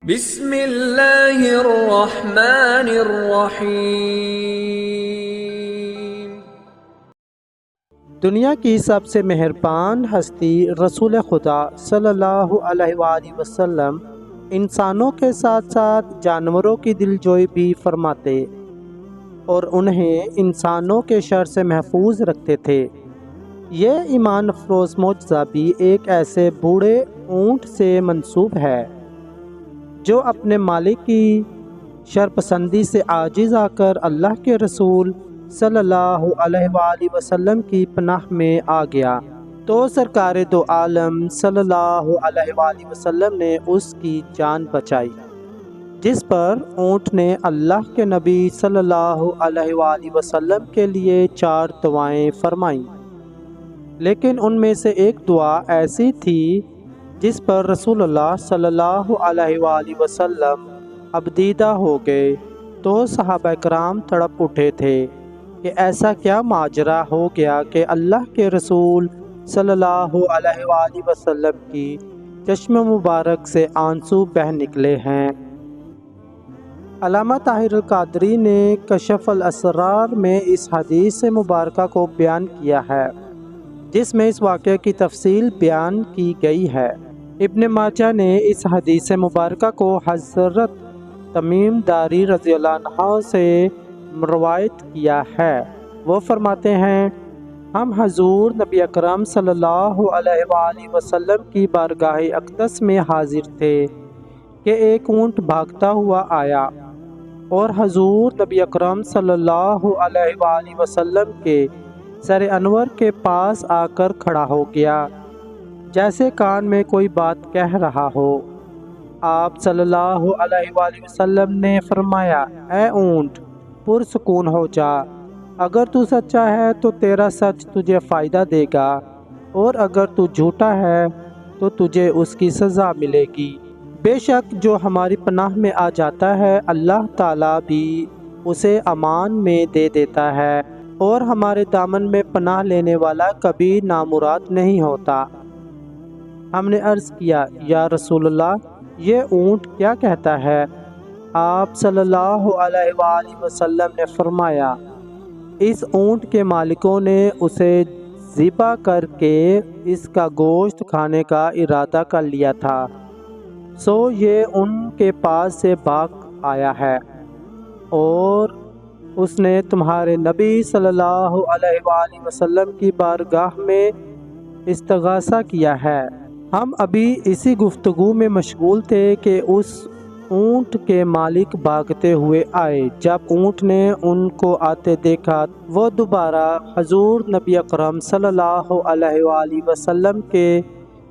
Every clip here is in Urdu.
بسم اللہ الرحمن الرحیم۔ دنیا کی سب سے مہربان ہستی رسول خدا صلی اللہ علیہ وآلہ وسلم انسانوں کے ساتھ ساتھ جانوروں کی دلجوئی بھی فرماتے اور انہیں انسانوں کے شر سے محفوظ رکھتے تھے۔ یہ ایمان افروز معجزہ بھی ایک ایسے بوڑھے اونٹ سے منسوب ہے جو اپنے مالک کی شرپسندی سے عاجز آ کر اللہ کے رسول صلی اللہ علیہ وآلہ وسلم کی پناہ میں آ گیا تو سرکار دو عالم صلی اللہ علیہ وآلہ وسلم نے اس کی جان بچائی، جس پر اونٹ نے اللہ کے نبی صلی اللہ علیہ وآلہ وسلم کے لیے 4 دعائیں فرمائیں، لیکن ان میں سے ایک دعا ایسی تھی جس پر رسول اللہ صلی اللہ علیہ وآلہ وسلم ابدیدہ ہو گئے تو صحابہ کرام تڑپ اٹھے تھے کہ ایسا کیا ماجرا ہو گیا کہ اللہ کے رسول صلی اللہ علیہ وآلہ وسلم کی چشم مبارک سے آنسو بہہ نکلے ہیں۔ علامہ طاہر القادری نے کشف الاسرار میں اس حدیث مبارکہ کو بیان کیا ہے جس میں اس واقعے کی تفصیل بیان کی گئی ہے۔ ابن ماجہ نے اس حدیث مبارکہ کو حضرت تمیم داری رضی اللہ عنہ سے روایت کیا ہے۔ وہ فرماتے ہیں، ہم حضور نبی اکرم صلی اللہ علیہ وآلہ وسلم کی بارگاہ اقدس میں حاضر تھے کہ ایک اونٹ بھاگتا ہوا آیا اور حضور نبی اکرم صلی اللہ علیہ وآلہ وسلم کے سر انور کے پاس آ کر کھڑا ہو گیا جیسے کان میں کوئی بات کہہ رہا ہو۔ آپ صلی اللہ علیہ وآلہ وسلم نے فرمایا، اے اونٹ پرسکون ہو جا، اگر تو سچا ہے تو تیرا سچ تجھے فائدہ دے گا اور اگر تو جھوٹا ہے تو تجھے اس کی سزا ملے گی۔ بے شک جو ہماری پناہ میں آ جاتا ہے اللہ تعالیٰ بھی اسے امان میں دے دیتا ہے اور ہمارے دامن میں پناہ لینے والا کبھی نامراد نہیں ہوتا۔ ہم نے عرض کیا، یا رسول اللہ یہ اونٹ کیا کہتا ہے؟ آپ صلی اللہ علیہ وآلہ وسلم نے فرمایا، اس اونٹ کے مالکوں نے اسے ذبح کر کے اس کا گوشت کھانے کا ارادہ کر لیا تھا، سو یہ ان کے پاس سے بھاگ آیا ہے اور اس نے تمہارے نبی صلی اللہ علیہ وآلہ وسلم کی بارگاہ میں استغاثہ کیا ہے۔ ہم ابھی اسی گفتگو میں مشغول تھے کہ اس اونٹ کے مالک بھاگتے ہوئے آئے۔ جب اونٹ نے ان کو آتے دیکھا وہ دوبارہ حضور نبی اکرم صلی اللہ علیہ وآلہ وسلم کے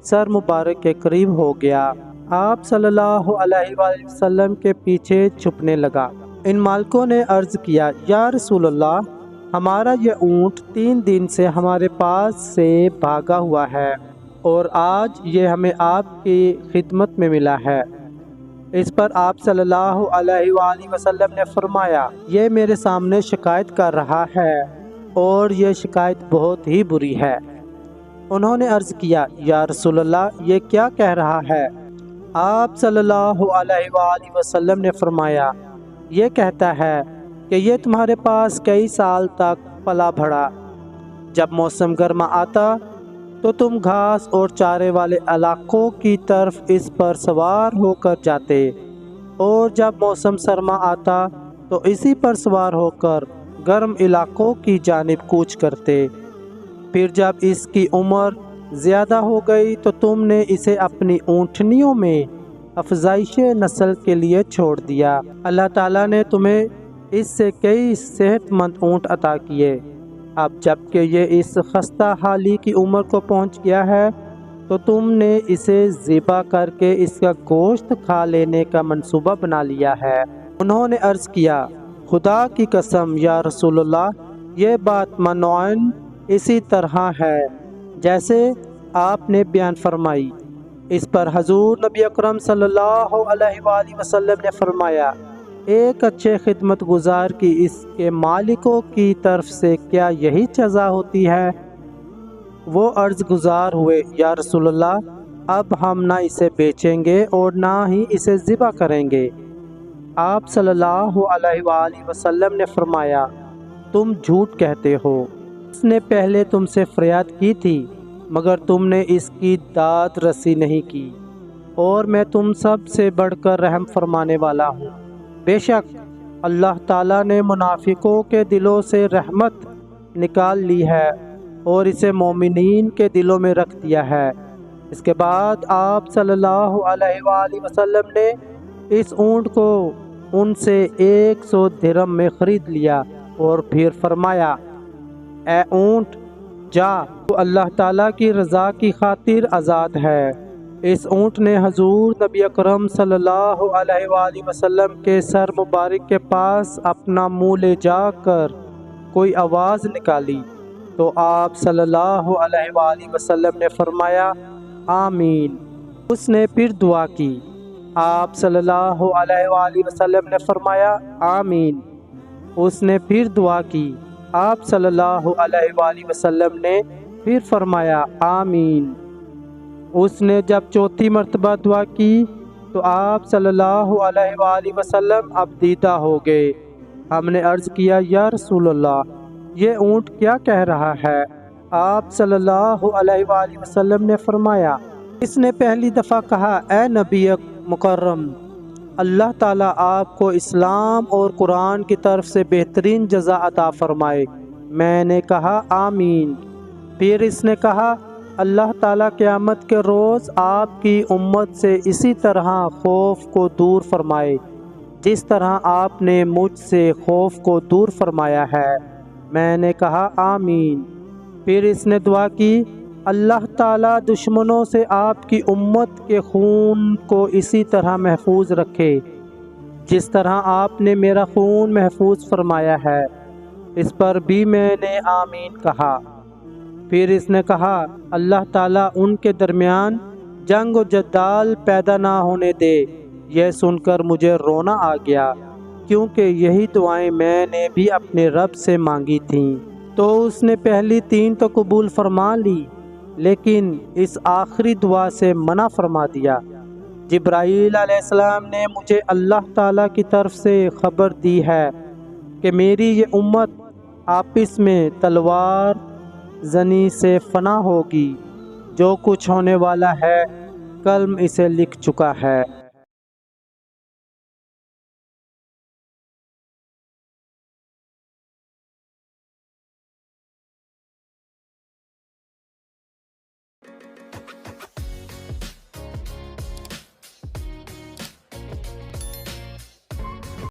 سر مبارک کے قریب ہو گیا۔ آپ صلی اللہ علیہ وآلہ وسلم کے پیچھے چھپنے لگا۔ ان مالکوں نے عرض کیا، یا رسول اللہ ہمارا یہ اونٹ 3 دن سے ہمارے پاس سے بھاگا ہوا ہے اور آج یہ ہمیں آپ کی خدمت میں ملا ہے۔ اس پر آپ صلی اللہ علیہ وآلہ وسلم نے فرمایا، یہ میرے سامنے شکایت کر رہا ہے اور یہ شکایت بہت ہی بری ہے۔ انہوں نے عرض کیا، یا رسول اللہ یہ کیا کہہ رہا ہے؟ آپ صلی اللہ علیہ وآلہ وسلم نے فرمایا، یہ کہتا ہے کہ یہ تمہارے پاس کئی سال تک پلا بڑھا، جب موسم گرما آتا تو تم گھاس اور چارے والے علاقوں کی طرف اس پر سوار ہو کر جاتے اور جب موسم سرما آتا تو اسی پر سوار ہو کر گرم علاقوں کی جانب کوچ کرتے۔ پھر جب اس کی عمر زیادہ ہو گئی تو تم نے اسے اپنی اونٹنیوں میں افزائش نسل کے لیے چھوڑ دیا۔ اللہ تعالیٰ نے تمہیں اس سے کئی صحت مند اونٹ عطا کیے۔ اب جب کہ یہ اس خستہ حالی کی عمر کو پہنچ گیا ہے تو تم نے اسے ذبح کر کے اس کا گوشت کھا لینے کا منصوبہ بنا لیا ہے۔ انہوں نے عرض کیا، خدا کی قسم یا رسول اللہ یہ بات منوعاً اسی طرح ہے جیسے آپ نے بیان فرمائی۔ اس پر حضور نبی اکرم صلی اللہ علیہ وآلہ وسلم نے فرمایا، ایک اچھے خدمت گزار کی اس کے مالکوں کی طرف سے کیا یہی جزا ہوتی ہے؟ وہ عرض گزار ہوئے، یا رسول اللہ اب ہم نہ اسے بیچیں گے اور نہ ہی اسے ذبح کریں گے۔ آپ صلی اللہ علیہ وآلہ وسلم نے فرمایا، تم جھوٹ کہتے ہو، اس نے پہلے تم سے فریاد کی تھی مگر تم نے اس کی داد رسی نہیں کی، اور میں تم سب سے بڑھ کر رحم فرمانے والا ہوں۔ بے شک اللہ تعالیٰ نے منافقوں کے دلوں سے رحمت نکال لی ہے اور اسے مومنین کے دلوں میں رکھ دیا ہے۔ اس کے بعد آپ صلی اللہ علیہ وآلہ وسلم نے اس اونٹ کو ان سے 100 درہم میں خرید لیا اور پھر فرمایا، اے اونٹ جا، تو اللہ تعالیٰ کی رضا کی خاطر آزاد ہے۔ اس اونٹ نے حضور نبی اکرم صلی اللہ علیہ وآلہ وسلم کے سر مبارک کے پاس اپنا منہ لے جا کر کوئی آواز نکالی تو آپ صلی اللہ علیہ وآلہ وسلم نے فرمایا، آمین۔ اس نے پھر دعا کی، آپ صلی اللہ علیہ وآلہ وسلم نے فرمایا، آمین۔ اس نے پھر دعا کی، آپ صلی اللہ علیہ وآلہ وسلم نے پھر فرمایا، آمین۔ اس نے جب چوتھی مرتبہ دعا کی تو آپ صلی اللہ علیہ وآلہ وسلم اب دیدہ ہو گئے۔ ہم نے عرض کیا، یا رسول اللہ، یہ اونٹ کیا کہہ رہا ہے؟ آپ صلی اللہ علیہ وآلہ وسلم نے فرمایا، اس نے پہلی دفعہ کہا، اے نبی مکرم، اللہ تعالیٰ آپ کو اسلام اور قرآن کی طرف سے بہترین جزا عطا فرمائے۔ میں نے کہا، آمین۔ پھر اس نے کہا، اللہ تعالیٰ قیامت کے روز آپ کی امت سے اسی طرح خوف کو دور فرمائے جس طرح آپ نے مجھ سے خوف کو دور فرمایا ہے۔ میں نے کہا، آمین۔ پھر اس نے دعا کی، اللہ تعالیٰ دشمنوں سے آپ کی امت کے خون کو اسی طرح محفوظ رکھے جس طرح آپ نے میرا خون محفوظ فرمایا ہے۔ اس پر بھی میں نے آمین کہا۔ پھر اس نے کہا، اللہ تعالیٰ ان کے درمیان جنگ و جدال پیدا نہ ہونے دے۔ یہ سن کر مجھے رونا آ گیا کیونکہ یہی دعائیں میں نے بھی اپنے رب سے مانگی تھیں۔ تو اس نے پہلی 3 تو قبول فرما لی لیکن اس آخری دعا سے منع فرما دیا۔ جبرائیل علیہ السلام نے مجھے اللہ تعالیٰ کی طرف سے خبر دی ہے کہ میری یہ امت آپس میں تلوار زنی سے فنا ہوگی۔ جو کچھ ہونے والا ہے قلم اسے لکھ چکا ہے۔